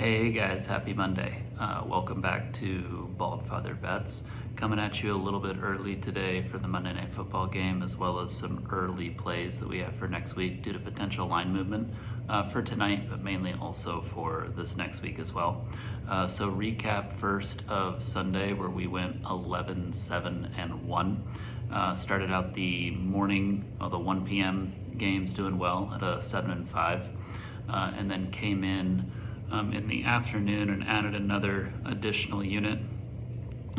Hey guys, happy Monday. Welcome back to Bald Father Bets. Coming at you a little bit early today for the Monday Night Football game, as well as some early plays that we have for next week due to potential line movement for tonight, but mainly also for this next week as well. So recap first of Sunday, where we went 11-7-1. Started out the morning, the 1 p.m. games doing well at a 7-5, and then came in the afternoon and added another additional unit.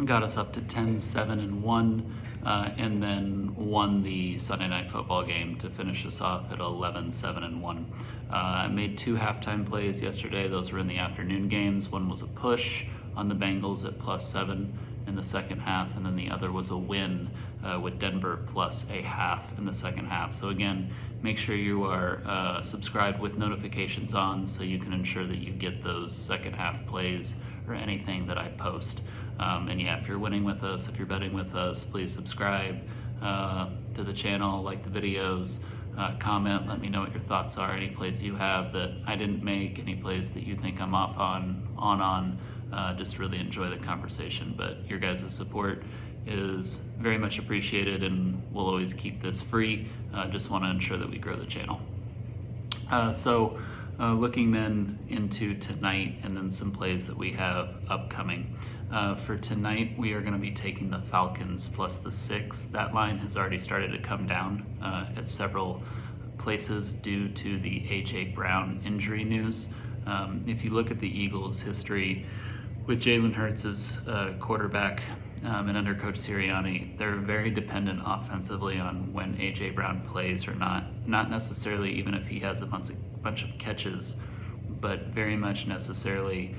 Got us up to 10-7-1, and then won the Sunday Night Football game to finish us off at 11-7-1. I made 2 halftime plays yesterday. Those were in the afternoon games. One was a push on the Bengals at +7 in the second half, and then the other was a win with Denver +0.5 in the second half. So again, make sure you are subscribed with notifications on so you can ensure that you get those second half plays or anything that I post. And yeah, if you're winning with us, if you're betting with us, please subscribe to the channel, like the videos, comment, let me know what your thoughts are, any plays you have that I didn't make, any plays that you think I'm off on. Just really enjoy the conversation, but your guys' support is very much appreciated, and we'll always keep this free. Just want to ensure that we grow the channel. So looking then into tonight and then some plays that we have upcoming. For tonight, we are going to be taking the Falcons +6. That line has already started to come down at several places due to the A.J. Brown injury news. If you look at the Eagles' history with Jalen Hurts as quarterback and under Coach Sirianni, they're very dependent offensively on when A.J. Brown plays or not. Not necessarily even if he has a bunch of catches, but very much necessarily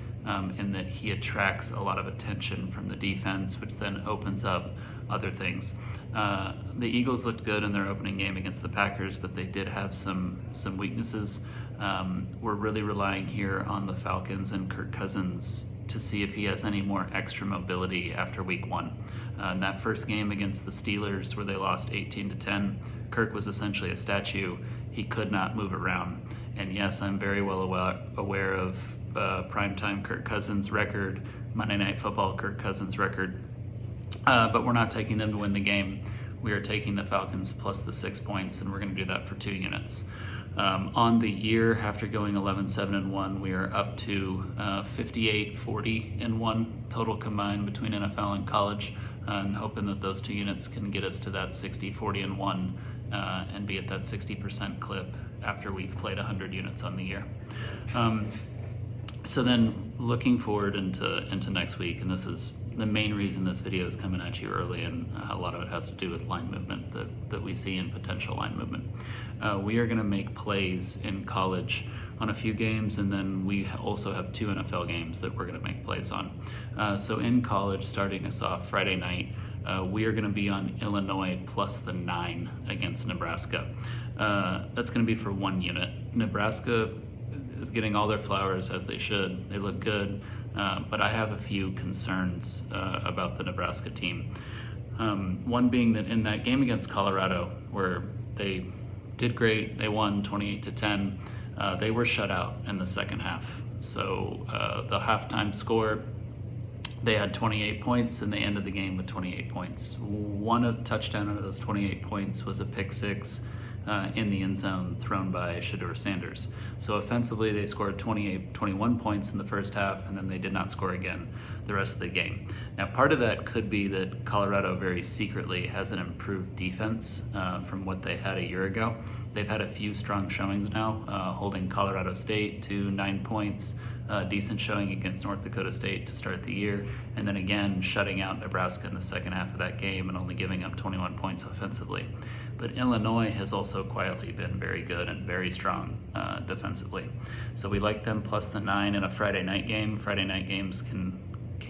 in that he attracts a lot of attention from the defense, which then opens up other things. The Eagles looked good in their opening game against the Packers, but they did have some weaknesses. We're really relying here on the Falcons and Kirk Cousins to see if he has any more extra mobility after week 1. In that first game against the Steelers, where they lost 18-10, Kirk was essentially a statue. He could not move around. And yes, I'm very well aware of primetime Kirk Cousins record, Monday Night Football Kirk Cousins record, but we're not taking them to win the game. We are taking the Falcons +6 points, and we're going to do that for 2 units. On the year, after going 11-7-1, we are up to 58-40-1 total combined between NFL and college, and hoping that those 2 units can get us to that 60-40-1 and be at that 60% clip after we've played 100 units on the year. So then looking forward into next week, and this is the main reason this video is coming at you early, and a lot of it has to do with line movement that we see in potential line movement. We are going to make plays in college on a few games, and then we also have 2 NFL games that we're going to make plays on. So in college, starting us off Friday night, we are going to be on Illinois +9 against Nebraska. That's going to be for 1 unit. Nebraska is getting all their flowers, as they should. They look good, but I have a few concerns about the Nebraska team. One being that in that game against Colorado, where they did great, they won 28-10, they were shut out in the second half. So the halftime score, they had 28 points, and they ended the game with 28 points. One touchdown out of those 28 points was a pick 6 in the end zone thrown by Shedeur Sanders. So offensively, they scored 21 points in the first half, and then they did not score again the rest of the game. Now, part of that could be that Colorado very secretly has an improved defense from what they had a year ago. They've had a few strong showings now, holding Colorado State to 9 points, decent showing against North Dakota State to start the year, and then again shutting out Nebraska in the second half of that game and only giving up 21 points offensively. But Illinois has also quietly been very good and very strong defensively. So we like them +9 in a Friday night game. Friday night games can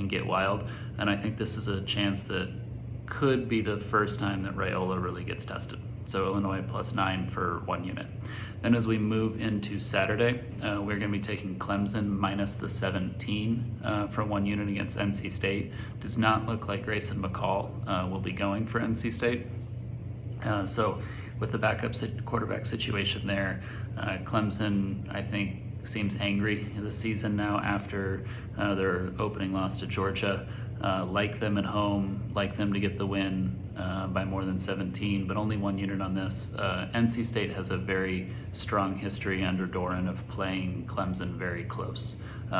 get wild, and I think this is a chance that could be the first time that Raiola really gets tested. So Illinois +9 for 1 unit. Then as we move into Saturday, we're going to be taking Clemson -17 for 1 unit against NC State. Does not look like Grayson McCall will be going for NC State. So with the backup quarterback situation there, Clemson, I think, seems angry this season now after their opening loss to Georgia. Like them at home, like them to get the win by more than 17, but only 1 unit on this. NC State has a very strong history under Doran of playing Clemson very close.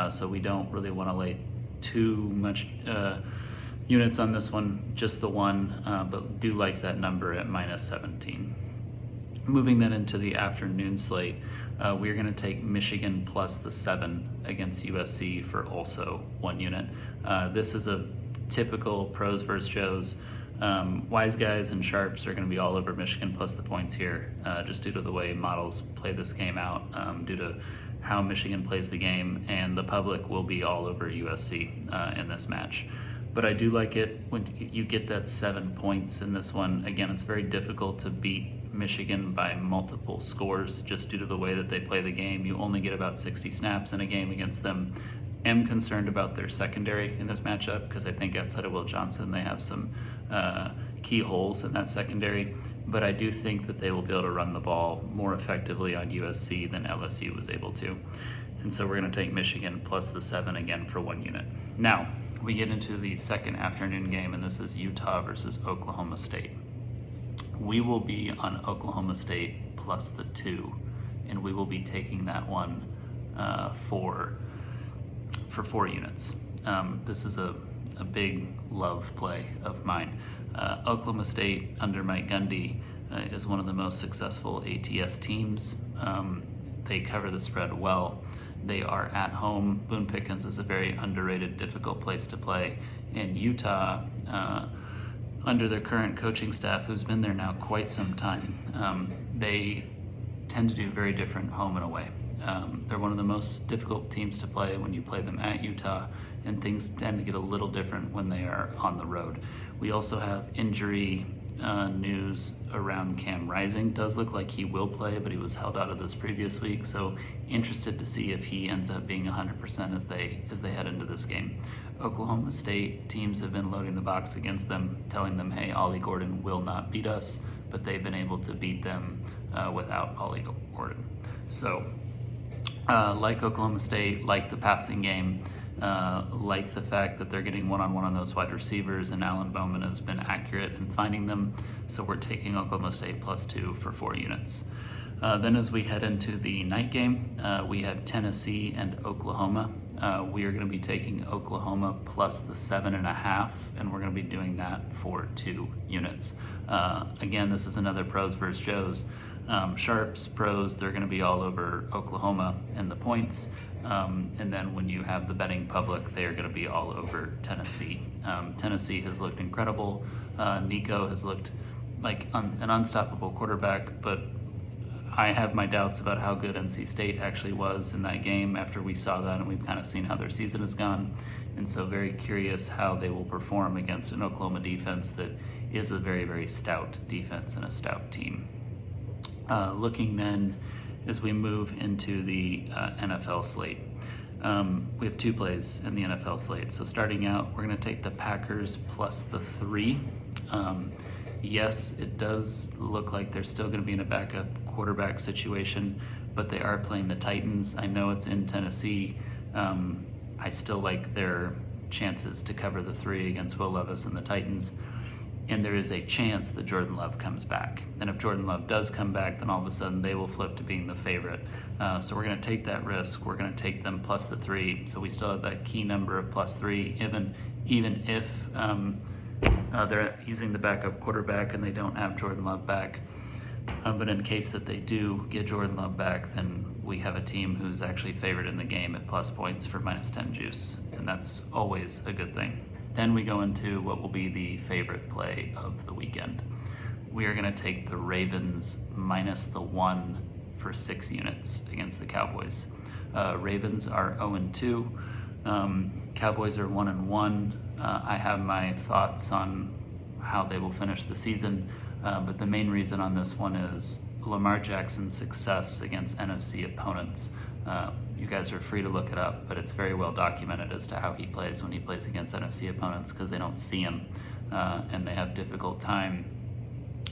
So we don't really want to lay too much units on this one, just the one, but do like that number at minus 17. Moving then into the afternoon slate, we're going to take Michigan plus the 7 against USC for also 1 unit. This is a typical pros versus Joes. Wise guys and sharps are going to be all over Michigan plus the points here, just due to the way models play this game out, due to how Michigan plays the game, and the public will be all over USC in this match. But I do like it when you get that 7 points in this one. Again, it's very difficult to beat Michigan by multiple scores just due to the way that they play the game. You only get about 60 snaps in a game against them. Am concerned about their secondary in this matchup because I think outside of Will Johnson, they have some key holes in that secondary. But I do think that they will be able to run the ball more effectively on USC than LSU was able to. And so we're going to take Michigan plus the 7 again for 1 unit. Now, we get into the second afternoon game, and this is Utah versus Oklahoma State. We will be on Oklahoma State plus the 2, and we will be taking that one for 4 units. This is a big love play of mine. Oklahoma State under Mike Gundy is one of the most successful ATS teams. They cover the spread well. They are at home. Boone Pickens is a very underrated, difficult place to play. And Utah, under their current coaching staff, who's been there now quite some time, they tend to do very different home and away. They're one of the most difficult teams to play when you play them at Utah, and things tend to get a little different when they are on the road. We also have injury news around Cam Rising. Does look like he will play, but he was held out of this previous week, so interested to see if he ends up being 100% as they head into this game. Oklahoma State teams have been loading the box against them, telling them, hey, Ollie Gordon will not beat us, but they've been able to beat them without Ollie Gordon. So like Oklahoma State, like the passing game, like the fact that they're getting one-on-one on those wide receivers, and Alan Bowman has been accurate in finding them. So we're taking Oklahoma State plus 2 for 4 units. Then as we head into the night game, we have Tennessee and Oklahoma. We are going to be taking Oklahoma plus the 7.5, and we're going to be doing that for 2 units. Again, this is another pros versus Joes. Sharps, pros, they're going to be all over Oklahoma and the points. And then when you have the betting public, they are going to be all over Tennessee. Tennessee has looked incredible. Nico has looked like an unstoppable quarterback, but I have my doubts about how good NC State actually was in that game after we saw that, and we've kind of seen how their season has gone. And so very curious how they will perform against an Oklahoma defense that is a very, very stout defense and a stout team. Looking then as we move into the NFL slate. We have 2 plays in the NFL slate. So starting out, we're going to take the Packers plus the 3. Yes, it does look like they're still going to be in a backup quarterback situation, but they are playing the Titans. I know it's in Tennessee. I still like their chances to cover the 3 against Will Levis and the Titans. And there is a chance that Jordan Love comes back. And if Jordan Love does come back, then all of a sudden they will flip to being the favorite. So we're going to take that risk. We're going to take them plus the 3. So we still have that key number of plus 3, even if they're using the backup quarterback and they don't have Jordan Love back. But in case that they do get Jordan Love back, then we have a team who's actually favored in the game at plus points for minus 10 juice. And that's always a good thing. Then we go into what will be the favorite play of the weekend. We are going to take the Ravens minus the 1 for 6 units against the Cowboys. Ravens are 0-2. Cowboys are 1-1. I have my thoughts on how they will finish the season, but the main reason on this one is Lamar Jackson's success against NFC opponents. You guys are free to look it up, but it's very well documented as to how he plays when he plays against NFC opponents because they don't see him and they have difficult time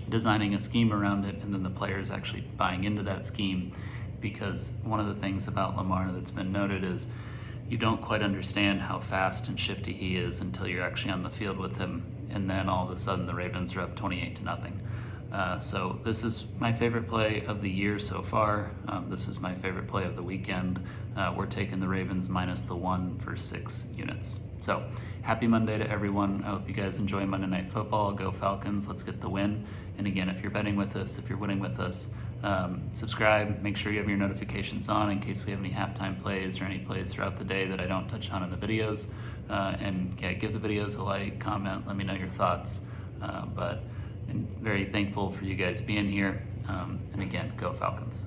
designing a scheme around it, and then the players actually buying into that scheme because one of the things about Lamar that's been noted is you don't quite understand how fast and shifty he is until you're actually on the field with him, and then all of a sudden the Ravens are up 28-0. So this is my favorite play of the year so far. This is my favorite play of the weekend. We're taking the Ravens minus the 1 for 6 units. So happy Monday to everyone. I hope you guys enjoy Monday Night Football. Go Falcons. Let's get the win. And again, if you're betting with us, if you're winning with us, subscribe. Make sure you have your notifications on in case we have any halftime plays or any plays throughout the day that I don't touch on in the videos. And yeah, give the videos a like, comment, let me know your thoughts. But I'm very thankful for you guys being here. And again, go Falcons.